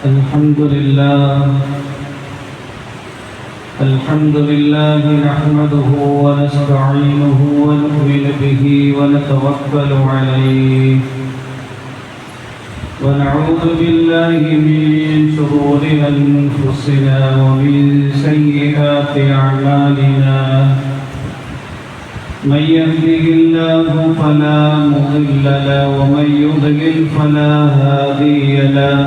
الحمد لله نحمده ونستعينه ونؤمن به ونتوكل عليه ونعوذ بالله من شرور أنفسنا ومن سيئات أعمالنا من يهده الله فلا مضل له ومن يضلل فلا هادي له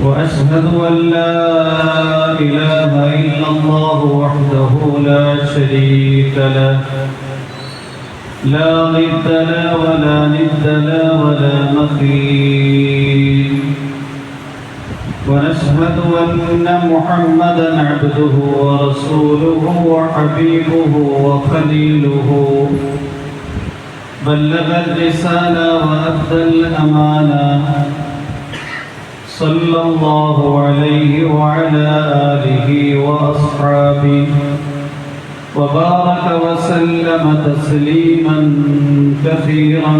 وأشهد أن لا إله إلا الله وحده لا شريك له لا ضد له ولا ند له ولا مثيل ونشهد أن محمدا عبده ورسوله وحبيبه وخليله بلغ الرسالة وأدى الأمانة صلى الله عليه وعلى آله وأصحابه وبارك وسلم تسليما كثيرا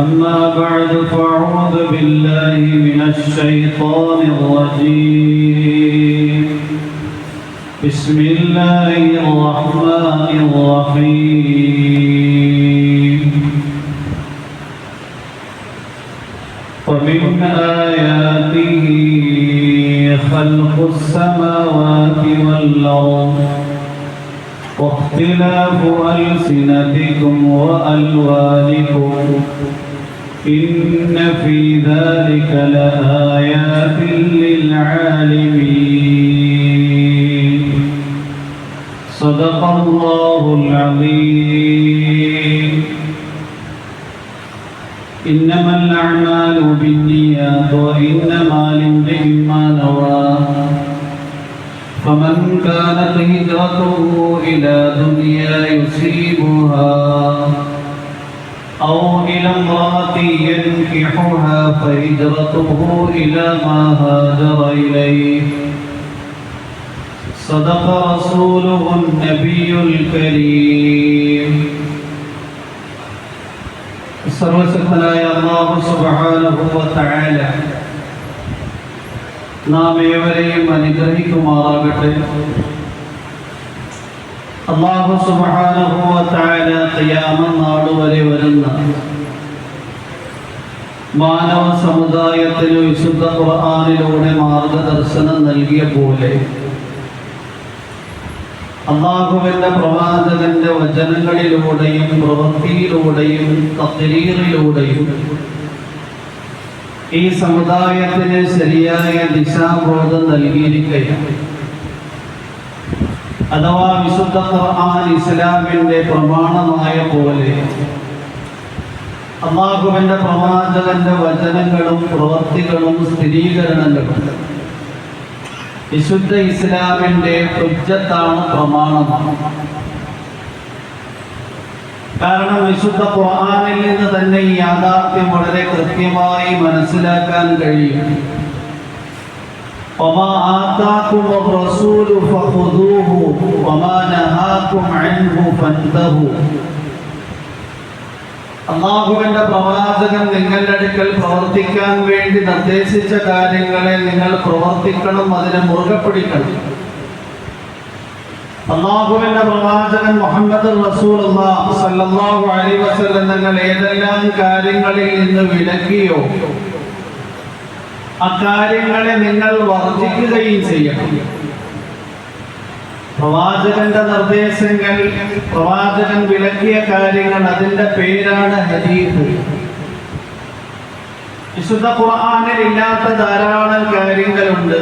أما بعد فأعوذ بالله من الشيطان الرجيم بسم الله الرحمن الرحيم ومن آياته خلق السماوات والأرض واختلاف ألسنتكم وألوانكم إن في ذلك لآيات للعالمين صدق الله العظيم إنما الأعمال بالنيات وإنما لامرئ ما نوى فمن كانت هجرته إلى دنيا يصيبها أو إلى امرأة ينكحها فهجرته إلى ما هاجر إليه صدق رسوله النبي الكريم സർവശക്തനായ അല്ലാഹു സുബ്ഹാനഹു വ തആല നാം ഏവരെയും അനുഗ്രഹിക്കുമാറാകട്ടെ. അല്ലാഹു സുബ്ഹാനഹു വ തആല ഖിയാമത്ത് നാൾ വരെ വരുന്ന മാനവ സമുദായത്തിന് വിശുദ്ധ ഖുർആനിലൂടെ മാർഗദർശനം നൽകിയ പോലെ അല്ലാഹുവിന്റെ പ്രവാചകന്റെ വചനങ്ങളിലൂടെയും പ്രവൃത്തിയിലൂടെയും തഖ്രീറിലൂടെയും ഈ സമുദായത്തിന് ശരിയായ ദിശാബോധം നൽകിയിരിക്കുകയാണ്. അഥവാ വിശുദ്ധ ഖുർആൻ ഇസ്ലാമിന്റെ പ്രമാണമായ പോലെ അല്ലാഹുവിന്റെ പ്രവാചകന്റെ വചനങ്ങളും പ്രവൃത്തികളും സ്ഥിരീകരണങ്ങളും വിശുദ്ധ ഇസ്ലാമിന്റെ ഹുജ്ജത്താണ്, പ്രമാണമാണ്. കാരണം വിശുദ്ധ ഖുർആനിൽ നിന്ന് തന്നെ ഈ യാഥാർത്ഥ്യം വളരെ കൃത്യമായി മനസ്സിലാക്കാൻ കഴിയും. വമാ ആതാകും റസൂലു ഫഖുദൂഹു വമാ നഹാകും അൻഹു ഫൻതഹു. അല്ലാഹുവിന്റെ പ്രവാചകൻ നിങ്ങളുടെ അടുക്കൽ പ്രവർത്തിക്കാൻ വേണ്ടി നിർദ്ദേശിച്ച കാര്യങ്ങളെ നിങ്ങൾ പ്രവർത്തിക്കണം, അതിനെ മുറുകെ പിടിക്കണം. അല്ലാഹുവിന്റെ പ്രവാചകൻ മുഹമ്മദ് റസൂലുള്ളാഹി സ്വല്ലല്ലാഹു അലൈഹി വസല്ലം നിങ്ങൾ ഏതെല്ലാം കാര്യങ്ങളിൽ നിന്ന് വിലക്കിയോ അക്കാര്യങ്ങളെ നിങ്ങൾ വർജിക്കുകയും ചെയ്യണം. പ്രവാചകന്റെ നിർദ്ദേശങ്ങൾ, പ്രവാചകൻ വിലക്കിയ കാര്യങ്ങൾ, അതിന്റെ പേരാണ് ഹദീസ്. വിശുദ്ധ ഖുർആനിൽ ഇല്ലാത്ത ധാരാളം കാര്യങ്ങളുണ്ട്.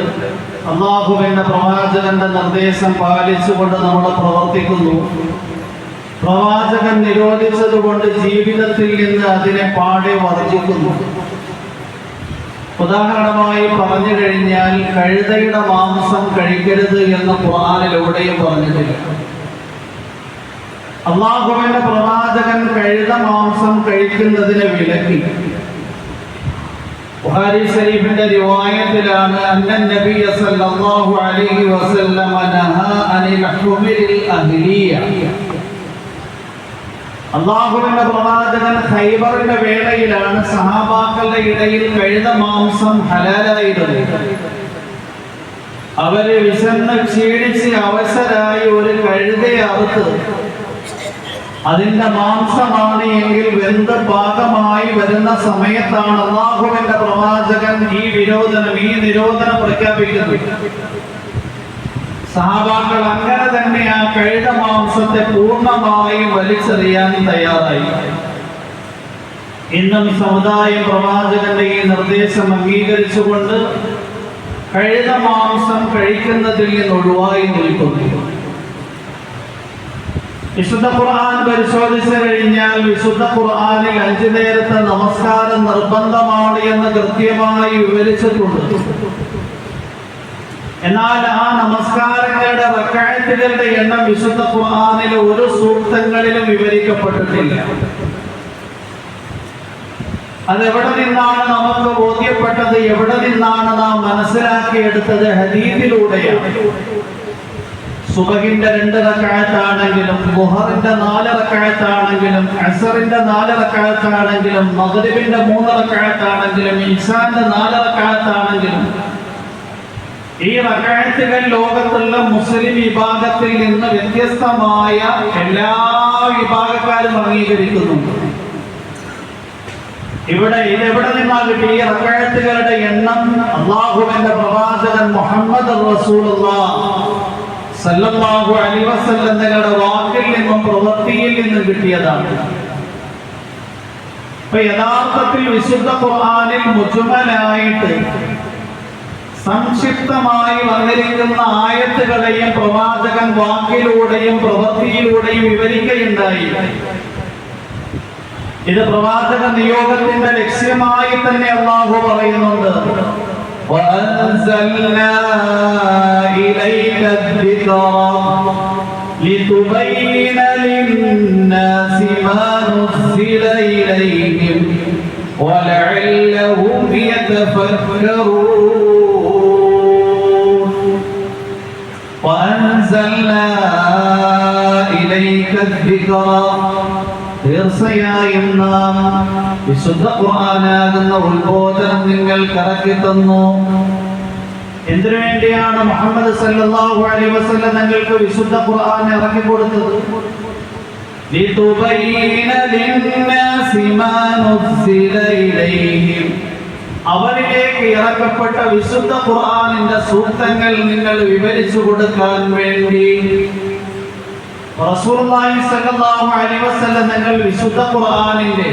അല്ലാഹുവിന്റെ പ്രവാചകന്റെ നിർദ്ദേശം പാലിച്ചുകൊണ്ട് നമ്മൾ പ്രവർത്തിക്കുന്നു. പ്രവാചകൻ നിരോധിച്ചതുകൊണ്ട് ജീവിതത്തിൽ നിന്ന് അതിനെ പാടെ വർജിക്കുന്നു. ഉദാഹരണമായി പറഞ്ഞു കഴിഞ്ഞാൽ കഴുതയുടെ മാംസം കഴിക്കരുത് എന്ന് ഖുർആനിലൂടെയും പറഞ്ഞിട്ടില്ല. അല്ലാഹുവിന്റെ പ്രവാചകൻ കഴുത മാംസം കഴിക്കുന്നതിനെ വിലക്കി. ബുഖാരി ശരീഫിന്റെ റിവായത്തിലാണ് അന്നൻ നബിയ സല്ലല്ലാഹു അലൈഹി വസല്ലം നഹാ അനിൽ ഹുമിൽ അഹ്ലിയ. അള്ളാഹുവിന്റെ പ്രവാചകൻ ഖൈബറിന്റെ വേളയിലാണ് സഹാബാക്കളുടെ ഇടയിൽ കഴുത മാംസം ഹലാലായിരുന്നത്. അവര് വിശന്ന് ക്ഷീണിച്ച് അവശരായി ഒരു കഴുതയെ അറുത്ത് അതിന്റെ മാംസമാണ് എങ്കിൽ വെന്ത് പാകമായി വരുന്ന സമയത്താണ് അള്ളാഹുവിന്റെ പ്രവാചകൻ ഈ നിരോധനം പ്രഖ്യാപിക്കുന്നത്. സഹാബാക്കൾ അങ്ങനെ തന്നെ ആ കഴുത മാംസത്തെ പൂർണ്ണമായും വലിച്ചെറിയാൻ തയ്യാറായി. ഇന്നും സമുദായം പ്രവാചകന്റെ ഈ നിർദ്ദേശം അംഗീകരിച്ചുകൊണ്ട് കഴുത മാംസം കഴിക്കുന്നതിൽ നിന്ന് ഒഴിവായി നിൽക്കുന്നു. വിശുദ്ധ ഖുർആൻ പരിശോധിച്ചു കഴിഞ്ഞാൽ വിശുദ്ധ ഖുർആനിൽ 5 നേരത്തെ നമസ്കാരം നിർബന്ധമാണ് എന്ന് കൃത്യമായി വിവരിച്ചിട്ടുണ്ട്. എന്നാൽ ആ നമസ്കാരങ്ങളുടെ റക്അത്തുകളുടെ എണ്ണം വിശുദ്ധ ഖുർആനിലെ ഒരു സൂക്തങ്ങളിലും വിവരിക്കപ്പെട്ടിട്ടില്ല. അതെവിടെ നിന്നാണ് നമുക്ക് ബോധ്യപ്പെട്ടത്? എവിടെ നിന്നാണ് നാം മനസ്സിലാക്കിയെടുത്തത്? ഹദീസിലൂടെയാണ്. സുബഹിന്റെ 2 റക്അത്താണെങ്കിലും ദുഹറിന്റെ 4 റക്അത്താണെങ്കിലും അസറിന്റെ 4 റക്അത്താണെങ്കിലും മഗ്രിബിന്റെ 3 റക്അത്താണെങ്കിലും ഇശാന്റെ 4 റക്അത്താണെങ്കിലും ഈ റക്അത്തുകൾ ലോകത്തുള്ള മുസ്ലിം വിഭാഗത്തിൽ നിന്ന് വ്യത്യസ്തമായ എല്ലാ വിഭാഗക്കാരും അംഗീകരിക്കുന്നുണ്ട്. ഇതെവിടെ നിന്നാണ് കിട്ടി? ഈ റക്അത്തുകളുടെ എണ്ണം അല്ലാഹുവിന്റെ പ്രവാചകൻ മുഹമ്മദ് റസൂലുള്ളാഹി സല്ലല്ലാഹു അലൈഹി വസല്ലം തങ്ങളുടെ വാക്കിൽ നിന്നും പ്രവൃത്തിയിൽ നിന്നും കിട്ടിയതാണ്. അപ്പൊ യഥാർത്ഥത്തിൽ വിശുദ്ധ ഖുർആനിൽ മുജ്മലായിട്ട് സംക്ഷിപ്തമായി വന്നിരിക്കുന്ന ആയത്തുകളെയും പ്രവാചകൻ വാക്കിലൂടെയും പ്രവൃത്തിയിലൂടെയും വിവരിക്കുകയുണ്ടായി. ഇത് പ്രവാചക നിയോഗത്തിന്റെ ലക്ഷ്യമായി തന്നെ അല്ലാഹു പറയുന്നുണ്ട്. وَأَنزَلْنَا إِلَيْكَ الذِّكْرَ لِتُبَيِّنَ لِلنَّاسِ مَا نُزِّلَ إِلَيْهِمْ وَلَعَلَّهُمْ يَتَفَكَّرُونَ وَأَنزَلْنَا إِلَيْكَ الذِّكْرَ തീർച്ചയായും നാം വിശുദ്ധ ഖുർആനാകുന്ന ഉത്ബോധനം നിങ്ങൾക്ക് ഇറക്കി തന്നു. എന്തിനു വേണ്ടിയാണ് മുഹമ്മദ് സല്ലല്ലാഹു അലൈഹി വസല്ലം നിങ്ങൾക്ക് വിശുദ്ധ ഖുർആൻ ഇറക്കി കൊടുത്തത്? ലിതുബയ്യിന ലിന്നാസി മാ നുസ്സില ഇലൈഹിം, അവരിലേക്ക് ഇറക്കപ്പെട്ട വിശുദ്ധ ഖുർആനിന്റെ സൂക്തങ്ങൾ നിങ്ങൾ വിവരിച്ചു കൊടുക്കാൻ വേണ്ടി റസൂലുള്ളാഹി സ്വല്ലല്ലാഹു അലൈഹി വസല്ലം തങ്ങൾ വിശുദ്ധ ഖുർആനിന്റെ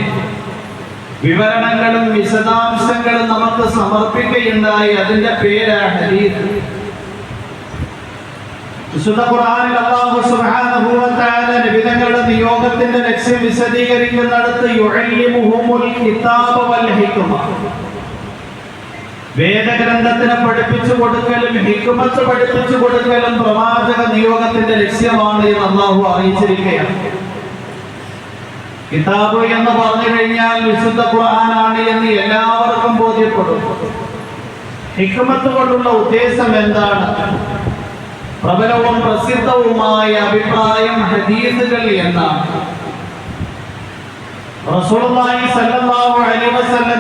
വിവരണങ്ങളും വിശദാംശങ്ങളും നമുക്ക് സമർപ്പിക്കുകയുണ്ടായി. അതിന്റെ പേരാണ് ഹദീസ്. വിശുദ്ധ ഖുർആനിൽ അല്ലാഹു സുബ്ഹാനഹു വ തആല നബി തങ്ങളുടെ നിയോഗത്തിന്റെ ലക്ഷ്യം വിശദീകരിക്കുന്നിടത്ത് യുഅല്ലിമുഹുൽ കിതാബ വൽ ഹിക്മ, വേദഗ്രന്ഥത്തിനെ പഠിപ്പിച്ചു കൊടുക്കലും ഹിക്മത്ത് പഠിപ്പിച്ചു കൊടുക്കലും പ്രവാചക നിയോഗത്തിന്റെ ലക്ഷ്യമാണ് എന്ന് അല്ലാഹു അറിയിച്ചിരിക്കുകയാണ്. കിതാബ് എന്ന് പറഞ്ഞു കഴിഞ്ഞാൽ വിശുദ്ധ ഖുർആനാണ് എന്ന് എല്ലാവർക്കും ബോധ്യപ്പെടും. ഹിക്മത്ത് കൊണ്ടുള്ള ഉദ്ദേശം എന്താണ്? പ്രബലവും പ്രസിദ്ധവുമായ അഭിപ്രായം ഹദീസുകൾ എന്നാണ്. റസൂലുള്ളാഹി സ്വല്ലല്ലാഹു അലൈഹി വസല്ലം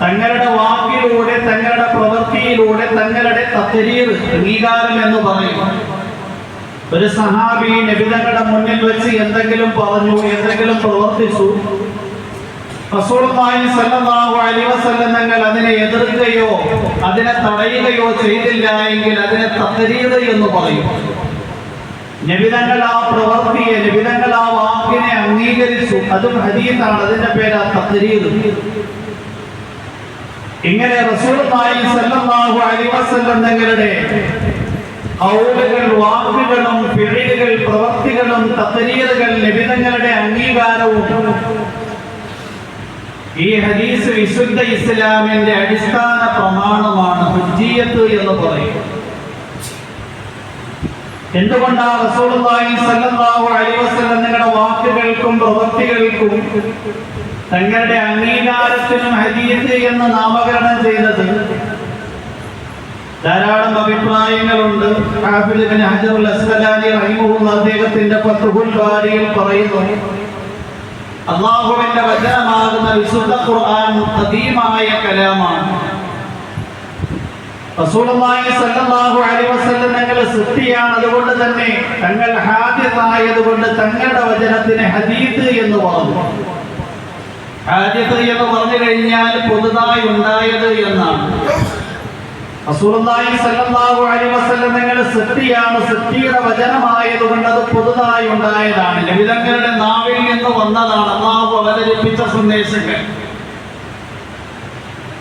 തങ്ങളുടെ വാക്കിലൂടെ തങ്ങളുടെ പ്രവൃത്തിയിലൂടെ തങ്ങളുടെ തഖ്രീർ അംഗീകാരം എന്ന് പറയും. ഒരു സഹാബി നബി തങ്ങളുടെ മുന്നിൽ വെച്ച് എന്തെങ്കിലും പറഞ്ഞു, എന്തെങ്കിലും പ്രവർത്തിച്ചു, റസൂലുള്ളാഹി സ്വല്ലല്ലാഹു അലൈഹി വസല്ലം തങ്ങൾ അതിനെ എതിർക്കുകയോ അതിനെ തടയുകയോ ചെയ്തില്ല എങ്കിൽ അതിനെ തഖ്രീർ എന്ന് പറയും. നബി തങ്ങൾ ആ പ്രവൃത്തിയെ, നബി തങ്ങൾ ആ വാക്കിനെ അംഗീകരിച്ചു, അതും ഹദീസാണ്. അതിന്റെ പേരാ തഖ്രീർ. ഇങ്ങനെ റസൂലുള്ളാഹി സ്വല്ലല്ലാഹു അലൈഹി വസല്ലം തങ്ങളുടെ ഖൗലുകൾ, വാക്കുകളും ഫിഅലുകൾ, പ്രവൃത്തികളും തഖ്രീറുകൾ, നബി തങ്ങളുടെ അംഗീകാരവും ഈ ഹദീസ് വിശുദ്ധ ഇസ്ലാമിന്റെ അടിസ്ഥാന പ്രമാണമാണ്. ഹുജ്ജിയത്ത് എന്ന് പറയും. എന്തുകൊണ്ടാണ് റസൂലുള്ളാഹി സ്വല്ലല്ലാഹു അലൈഹി വസല്ലം തങ്ങളുടെ വാക്കുകൾക്കും പ്രവൃത്തികൾക്കും തങ്ങളുടെ അംഗീകാരത്തിനും ഹദീസ് എന്ന് നാമകരണം ചെയ്തത്? ധാരാളം അഭിപ്രായങ്ങളുണ്ട്. ഹാഫിദ് ഇബ്നു ഹജറുൽ അസ്ഖലാനി റഹിമഹുല്ലാഹ് അദ്ദേഹത്തിന്റെ ഫത്ഹുൽ ബാരിയിൽ പറയുന്നു, അല്ലാഹുവിന്റെ വചനമാകുന്ന വിശുദ്ധ ഖുർആൻ ഖദീമായ കലാമാണ്. റസൂലുള്ളാഹി സ്വല്ലല്ലാഹു അലൈഹി വസല്ലം തങ്ങൾ സൃഷ്ടിയാണ്. അതുകൊണ്ട് തന്നെ തങ്ങൾ ഹാദിസായതുകൊണ്ട് തങ്ങളുടെ വചനത്തിന് ഹദീസ് എന്ന് പറഞ്ഞു. ഹാദിസ് എന്ന് പറഞ്ഞു കഴിഞ്ഞാൽ പുതുതായി ഉണ്ടായത് എന്നാണ്. റസൂലുള്ളാഹി സ്വല്ലല്ലാഹു അലൈഹി വസല്ലം തങ്ങൾ സൃഷ്ടിയാണ്. സൃഷ്ടിയുടെ വചനമായതുകൊണ്ട് അത് പുതുതായി ഉണ്ടായതാണ്. നബി തങ്ങളുടെ നാവിൽ നിന്ന് വന്നതാണ് അല്ലാഹു അവതരിപ്പിച്ച സന്ദേശങ്ങൾ.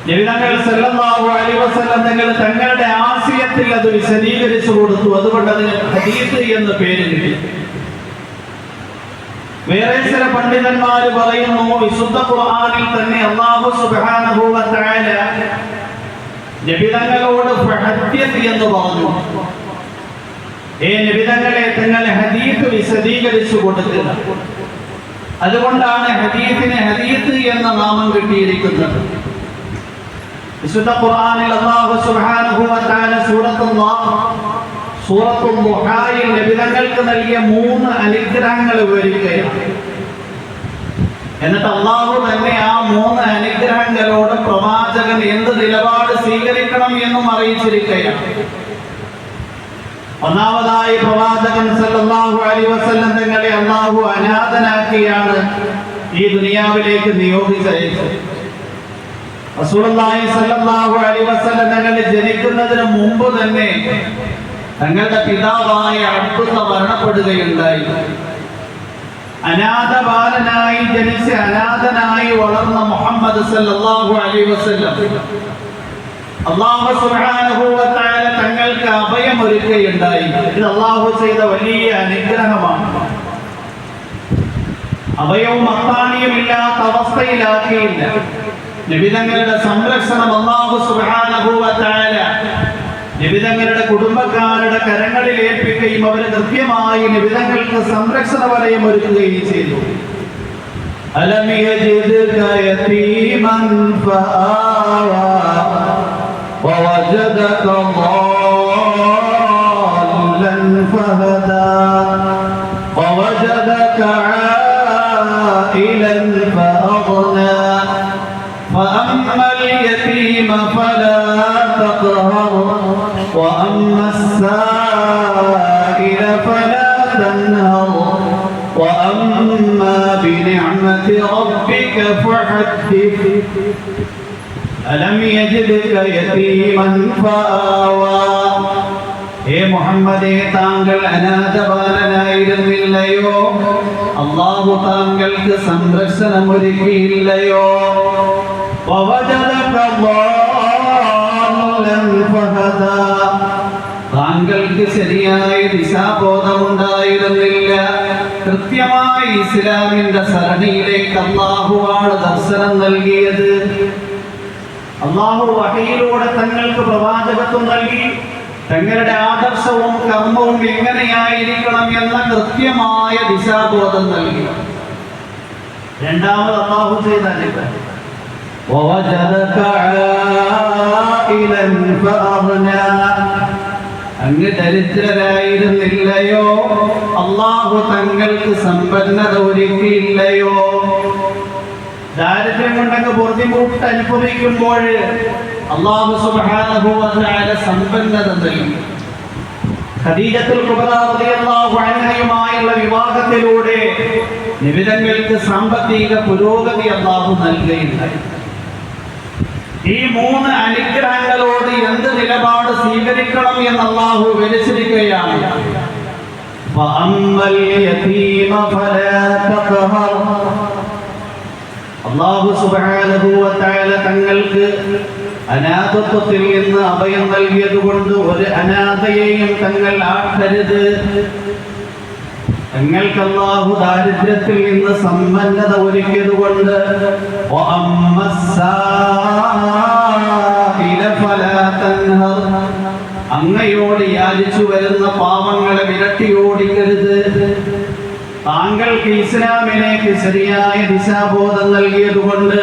നബി തങ്ങൾ സല്ലല്ലാഹു അലൈഹി വസല്ലം തങ്ങൾ തങ്ങളുടെ ആശയത്തിൽ അത് വിശദീകരിച്ചു കൊടുത്തു. അതുകൊണ്ട് അതിന് ഹദീസ് എന്ന് പേര് കിട്ടി. വേറെ ചില പണ്ഡിതന്മാർ പറയുന്നു, വിശുദ്ധ ഖുർആനിൽ തന്നെ അല്ലാഹു സുബ്ഹാനഹു വ തആല നബി തങ്ങളോട് ഫഹദ്ദിസ് എന്ന് പറഞ്ഞു. നബി തങ്ങളെ തങ്ങൾ ഹദീസ് വിശദീകരിച്ചു കൊടുക്കുക. അതുകൊണ്ടാണ് ഹദീസിന് ഹദീസ് എന്ന നാമം കിട്ടിയിരിക്കുന്നത്. വിശുദ്ധ ഖുർആനിൽ അല്ലാഹു സുബ്ഹാനഹു വ തആല സൂറത്തുൽ ദുഹായിൽ നബി തങ്ങൾക്ക് നൽകിയ 3 അനുഗ്രഹങ്ങൾ വിവരിക്കുകയാണ്. എന്നിട്ട് അല്ലാഹു തന്നെ ആ 3 അനുഗ്രഹങ്ങളോട് പ്രവാചകൻ എന്ത് നിലപാട് സ്വീകരിക്കണം എന്നും അറിയിച്ചിരിക്കുകയാണ്. ഒന്നാമതായി പ്രവാചകൻ സല്ലല്ലാഹു അലൈഹി വസല്ലം തങ്ങളെ അല്ലാഹു അനാഥനാക്കിയാണ് ഈ ദുനിയാവിലേക്ക് നിയോഗിച്ചത്. റസൂലുള്ളാഹി സ്വല്ലല്ലാഹു അലൈഹി വസല്ലം തങ്ങൾ ജനിക്കുന്നതിന് മുമ്പ് തന്നെ തങ്ങളുടെ പിതാവായ അബ്ദുള്ള മരണപ്പെടുകയുണ്ടായി. അനാഥ ബാലനായി ജനിച്ച് അനാഥനായി വളർന്ന മുഹമ്മദ് സല്ലല്ലാഹു അലൈഹി വസല്ലം അല്ലാഹു സുബ്ഹാനഹു വ തആല തങ്ങൾക്ക് അഭയം ഒരുക്കുകയുണ്ടായി. ഇത് അല്ലാഹു ചെയ്ത വലിയ അനുഗ്രഹമാണ്. അഭയവും അത്താണിയും ഇല്ലാത്ത അവസ്ഥയിലാക്കിയില്ല. നബി തങ്ങളുടെ സംരക്ഷണം അല്ലാഹു സുബ്ഹാനഹു വ തആല നബി തങ്ങളുടെ കുടുംബക്കാരുടെ കരങ്ങളിൽ ഏൽപ്പിക്കുകയും അവരെ കൃത്യമായി നബി തങ്ങൾക്ക് സംരക്ഷണ വലയം ഒരുക്കുകയും ചെയ്തു. അലം യജിദ്ക യതീമൻ ഫആവാ വവജദക ളാല്ലൻ ഫഹദാ വവജദക ആയിലൻ ഫഅഗ്നാ فأما اليتيم فلا تقهر وأما السائل فلا تنهر وأما بنعمة ربك فحدث ألم يجدك يتيما فآوى മുഹമ്മദേ, താങ്കൾ അനാഥബാലനായിരുന്നില്ലയോ? അല്ലാഹു താങ്കൾക്ക് സംരക്ഷണം ഒരുക്കിയില്ലയോ? താങ്കൾക്ക് ശരിയായ ദിശാബോധമുണ്ടായിരുന്നില്ല. കൃത്യമായി ഇസ്ലാമിന്റെ സരണിയിലേക്ക് അല്ലാഹുവാണ് ദർശനം നൽകിയത്. അല്ലാഹു വഹയിലൂടെ തങ്ങൾക്ക് പ്രവാചകത്വം നൽകി. തങ്ങളുടെ ആദർശവും കർമ്മവും എങ്ങനെയായിരിക്കണം എന്ന കൃത്യമായ ദിശാബോധം നൽകി. രണ്ടാമത് അല്ലാഹു ചെയ്ത അനുഗ്രഹം അങ്ങ് ദരിദ്രരായിരുന്നില്ലയോ? അല്ലാഹു തങ്ങൾക്ക് സമ്പന്നത ഒരുക്കിയില്ലയോ? ദാരിദ്ര്യം കൊണ്ടങ്ങ് ബുദ്ധിമുട്ട് അനുഭവിക്കുമ്പോൾ അല്ലാഹു സുബ്ഹാനഹു വ തആല സമ്പന്നത നൽകി. ഖദീജത്തുൽ കുബ്ര റളിയല്ലാഹു അൻഹയുമായുള്ള വിവാഹത്തിലൂടെ നബി തങ്ങൾക്ക് സാമ്പത്തിക പുരോഗതി അല്ലാഹു നൽകുകയുണ്ടായി. ഈ 3 അനുഗ്രഹങ്ങളോട് എന്ത് നിലപാട് സ്വീകരിക്കണം എന്ന് അല്ലാഹു വിവരിച്ചിരിക്കുകയാണ്. ഫഅമ്മൽ യതീമ ഫലാ തഖഹർ. അല്ലാഹു സുബ്ഹാനഹു വ തആല തങ്ങൾക്ക് അനാഥത്വത്തിൽ നിന്ന് അഭയം നൽകിയതുകൊണ്ട് ഒരു അനാഥയെയും തങ്ങൾ ആക്കരുത്. തങ്ങൾക്ക് അല്ലാഹു ദാരിദ്ര്യത്തിൽ നിന്ന് സമ്പന്നത ഒരുക്കിയതുകൊണ്ട് അങ്ങയോട് യാചിച്ചു വരുന്ന പാവങ്ങളെ വിരട്ടി ഓടിക്കരുത്. താങ്കൾക്ക് ഇസ്ലാമിലേക്ക് ശരിയായ ദിശാബോധം നൽകിയതുകൊണ്ട്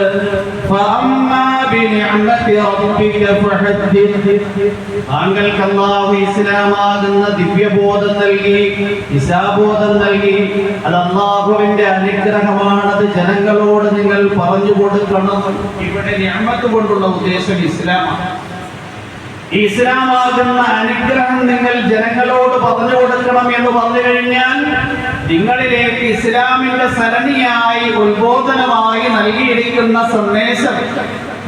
താങ്കൾക്ക് അല്ലാഹു ഇസ്ലാമാകുന്ന ദിവ്യബോധം നൽകി, ദിശാബോധം നൽകി. അത് അല്ലാഹുവിന്റെ അനുഗ്രഹമാണ്. അത് ജനങ്ങളോട് നിങ്ങൾ പറഞ്ഞു കൊടുക്കണം. ഇവിടെ നിഅമത്ത് കൊണ്ടുള്ള ഉദ്ദേശം ഇസ്ലാമാണ്. ഇസ്ലാമാകുന്ന അനുഗ്രഹം നിങ്ങൾ ജനങ്ങളോട് പറഞ്ഞു കൊടുക്കണം എന്ന് പറഞ്ഞു കഴിഞ്ഞാൽ നിങ്ങളിലേക്ക് ഇസ്ലാമിന്റെ സരണിയായി ഉത്ബോധനമായി നൽകിയിരിക്കുന്ന സന്ദേശം